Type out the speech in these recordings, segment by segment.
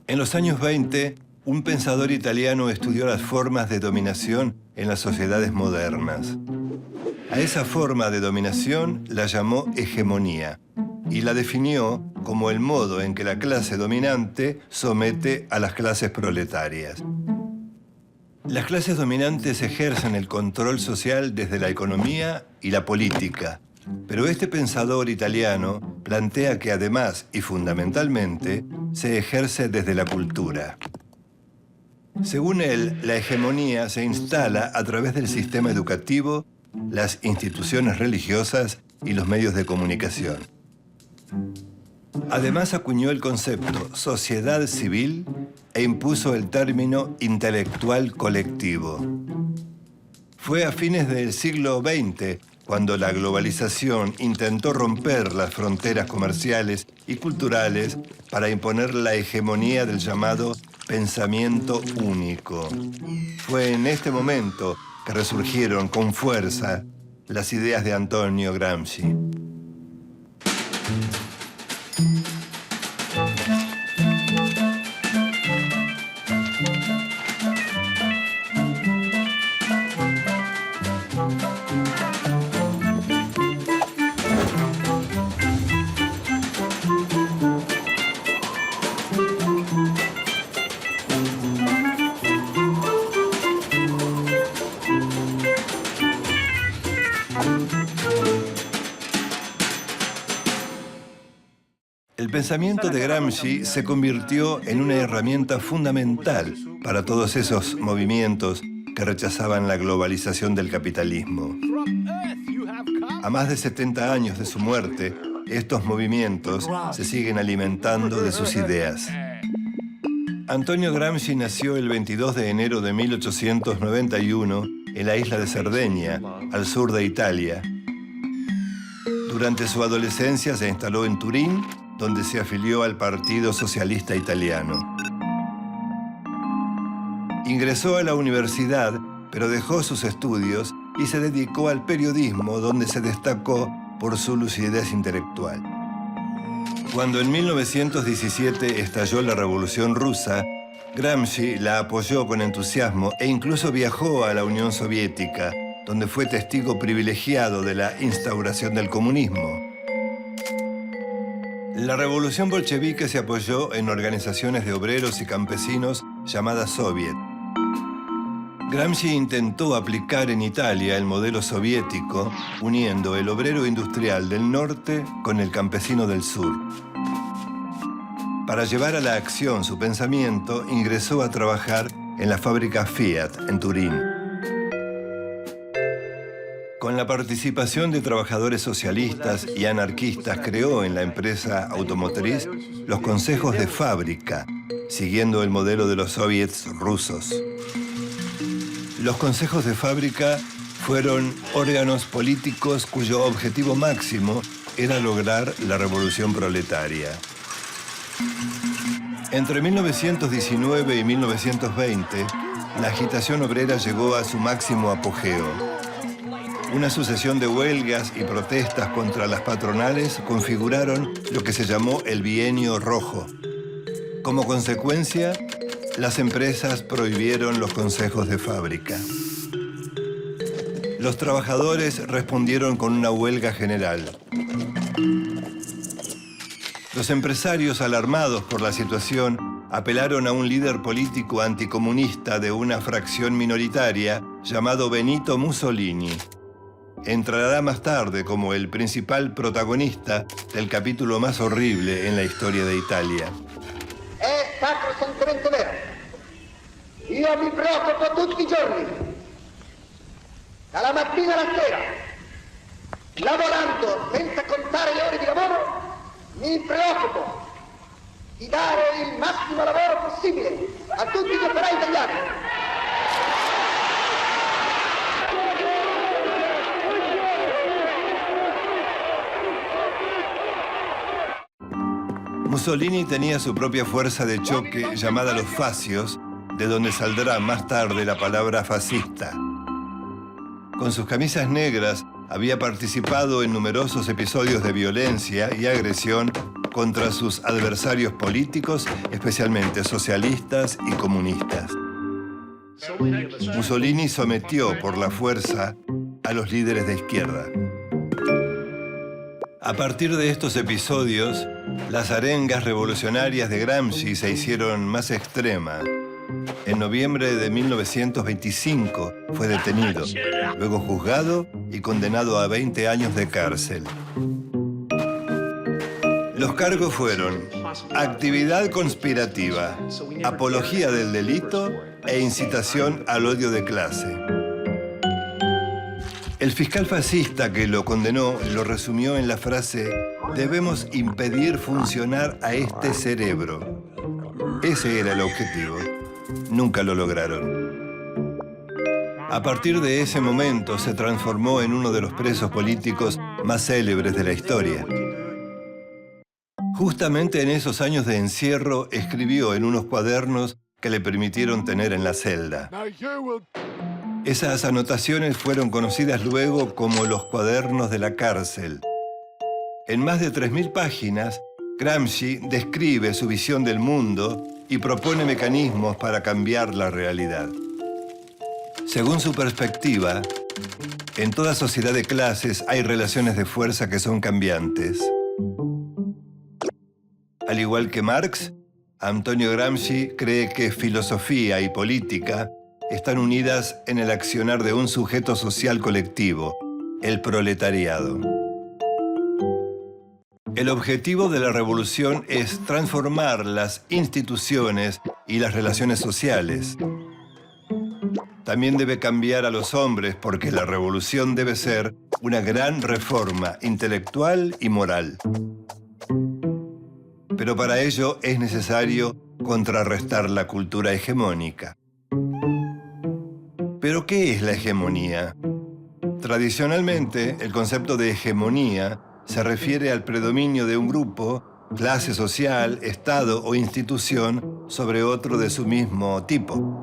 En los años 20, un pensador italiano estudió las formas de dominación en las sociedades modernas. A esa forma de dominación la llamó hegemonía y la definió como el modo en que la clase dominante somete a las clases proletarias. Las clases dominantes ejercen el control social desde la economía y la política, pero este pensador italiano plantea que además y fundamentalmente se ejerce desde la cultura. Según él, la hegemonía se instala a través del sistema educativo, las instituciones religiosas y los medios de comunicación. Además acuñó el concepto sociedad civil e impuso el término intelectual colectivo. Fue a fines del siglo XX cuando la globalización intentó romper las fronteras comerciales y culturales para imponer la hegemonía del llamado pensamiento único. Fue en este momento que resurgieron con fuerza las ideas de Antonio Gramsci. El pensamiento de Gramsci se convirtió en una herramienta fundamental para todos esos movimientos que rechazaban la globalización del capitalismo. A más de 70 años de su muerte, estos movimientos se siguen alimentando de sus ideas. Antonio Gramsci nació el 22 de enero de 1891 en la isla de Cerdeña, al sur de Italia. Durante su adolescencia se instaló en Turín, donde se afilió al Partido Socialista Italiano. Ingresó a la universidad, pero dejó sus estudios y se dedicó al periodismo, donde se destacó por su lucidez intelectual. Cuando en 1917 estalló la Revolución Rusa, Gramsci la apoyó con entusiasmo e incluso viajó a la Unión Soviética, donde fue testigo privilegiado de la instauración del comunismo. La revolución bolchevique se apoyó en organizaciones de obreros y campesinos llamadas Soviet. Gramsci intentó aplicar en Italia el modelo soviético, uniendo el obrero industrial del norte con el campesino del sur. Para llevar a la acción su pensamiento, ingresó a trabajar en la fábrica Fiat, en Turín. Con la participación de trabajadores socialistas y anarquistas, creó en la empresa automotriz los consejos de fábrica, siguiendo el modelo de los soviets rusos. Los consejos de fábrica fueron órganos políticos cuyo objetivo máximo era lograr la revolución proletaria. Entre 1919 y 1920, la agitación obrera llegó a su máximo apogeo. Una sucesión de huelgas y protestas contra las patronales configuraron lo que se llamó el Bienio Rojo. Como consecuencia, las empresas prohibieron los consejos de fábrica. Los trabajadores respondieron con una huelga general. Los empresarios, alarmados por la situación, apelaron a un líder político anticomunista de una fracción minoritaria llamado Benito Mussolini. Entrará más tarde como el principal protagonista del capítulo más horrible en la historia de Italia. È sacrosantemente vero. Io mi preoccupo tutti i giorni, dalla mattina alla sera, lavorando senza contare le ore di lavoro, mi preoccupo di dare il massimo lavoro possibile a tutti gli operai italiani. Mussolini tenía su propia fuerza de choque llamada los fascios, de donde saldrá más tarde la palabra fascista. Con sus camisas negras había participado en numerosos episodios de violencia y agresión contra sus adversarios políticos, especialmente socialistas y comunistas. Mussolini sometió por la fuerza a los líderes de izquierda. A partir de estos episodios, las arengas revolucionarias de Gramsci se hicieron más extremas. En noviembre de 1925 fue detenido, luego juzgado y condenado a 20 años de cárcel. Los cargos fueron actividad conspirativa, apología del delito e incitación al odio de clase. El fiscal fascista que lo condenó lo resumió en la frase: debemos impedir funcionar a este cerebro. Ese era el objetivo. Nunca lo lograron. A partir de ese momento se transformó en uno de los presos políticos más célebres de la historia. Justamente en esos años de encierro escribió en unos cuadernos que le permitieron tener en la celda. Esas anotaciones fueron conocidas luego como los cuadernos de la cárcel. En más de 3.000 páginas, Gramsci describe su visión del mundo y propone mecanismos para cambiar la realidad. Según su perspectiva, en toda sociedad de clases hay relaciones de fuerza que son cambiantes. Al igual que Marx, Antonio Gramsci cree que filosofía y política están unidas en el accionar de un sujeto social colectivo, el proletariado. El objetivo de la revolución es transformar las instituciones y las relaciones sociales. También debe cambiar a los hombres porque la revolución debe ser una gran reforma intelectual y moral. Pero para ello es necesario contrarrestar la cultura hegemónica. ¿Pero qué es la hegemonía? Tradicionalmente, el concepto de hegemonía se refiere al predominio de un grupo, clase social, estado o institución sobre otro de su mismo tipo.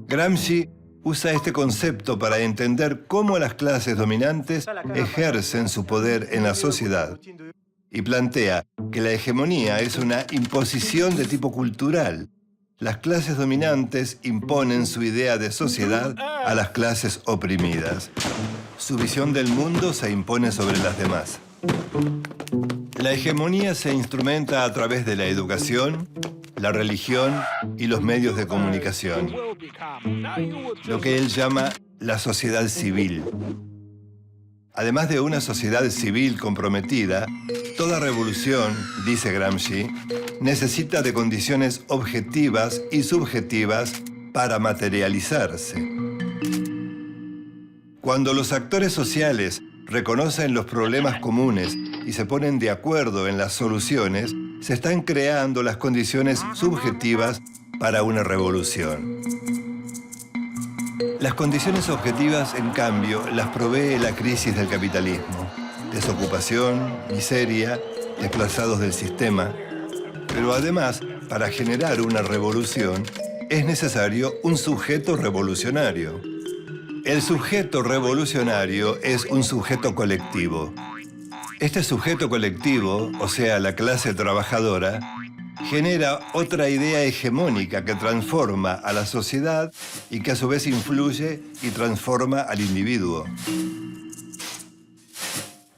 Gramsci usa este concepto para entender cómo las clases dominantes ejercen su poder en la sociedad y plantea que la hegemonía es una imposición de tipo cultural. Las clases dominantes imponen su idea de sociedad a las clases oprimidas. Su visión del mundo se impone sobre las demás. La hegemonía se instrumenta a través de la educación, la religión y los medios de comunicación, lo que él llama la sociedad civil. Además de una sociedad civil comprometida, toda revolución, dice Gramsci, necesita de condiciones objetivas y subjetivas para materializarse. Cuando los actores sociales reconocen los problemas comunes y se ponen de acuerdo en las soluciones, se están creando las condiciones subjetivas para una revolución. Las condiciones objetivas, en cambio, las provee la crisis del capitalismo. Desocupación, miseria, desplazados del sistema. Pero además, para generar una revolución, es necesario un sujeto revolucionario. El sujeto revolucionario es un sujeto colectivo. Este sujeto colectivo, o sea, la clase trabajadora, genera otra idea hegemónica que transforma a la sociedad y que a su vez influye y transforma al individuo.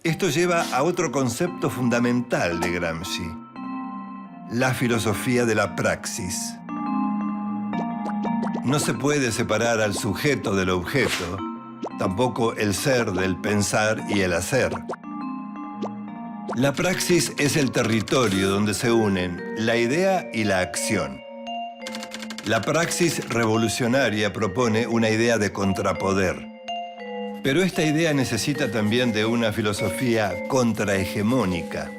Esto lleva a otro concepto fundamental de Gramsci: la filosofía de la praxis. No se puede separar al sujeto del objeto, tampoco el ser del pensar y el hacer. La praxis es el territorio donde se unen la idea y la acción. La praxis revolucionaria propone una idea de contrapoder. Pero esta idea necesita también de una filosofía contrahegemónica.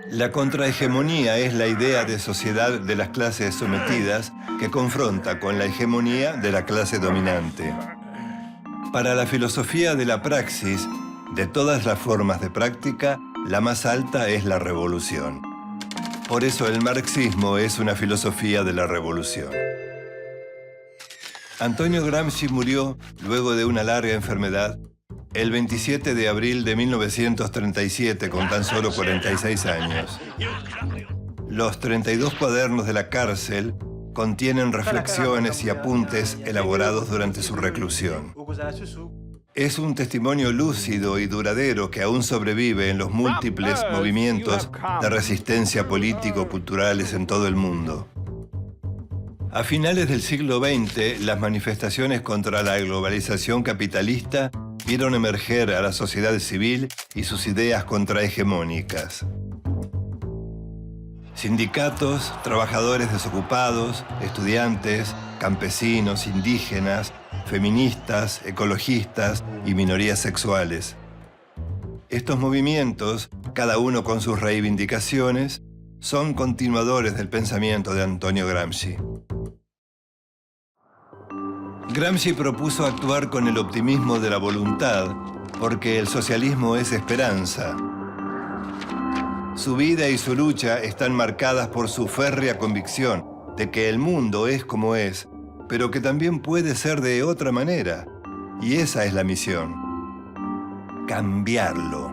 La contrahegemonía es la idea de sociedad de las clases sometidas que confronta con la hegemonía de la clase dominante. Para la filosofía de la praxis, de todas las formas de práctica, la más alta es la revolución. Por eso el marxismo es una filosofía de la revolución. Antonio Gramsci murió, luego de una larga enfermedad, el 27 de abril de 1937, con tan solo 46 años. Los 32 cuadernos de la cárcel contienen reflexiones y apuntes elaborados durante su reclusión. Es un testimonio lúcido y duradero que aún sobrevive en los múltiples movimientos de resistencia político-culturales en todo el mundo. A finales del siglo XX, las manifestaciones contra la globalización capitalista vieron emerger a la sociedad civil y sus ideas contrahegemónicas. Sindicatos, trabajadores desocupados, estudiantes, campesinos, indígenas, feministas, ecologistas y minorías sexuales. Estos movimientos, cada uno con sus reivindicaciones, son continuadores del pensamiento de Antonio Gramsci. Gramsci propuso actuar con el optimismo de la voluntad, porque el socialismo es esperanza. Su vida y su lucha están marcadas por su férrea convicción de que el mundo es como es, pero que también puede ser de otra manera. Y esa es la misión: cambiarlo.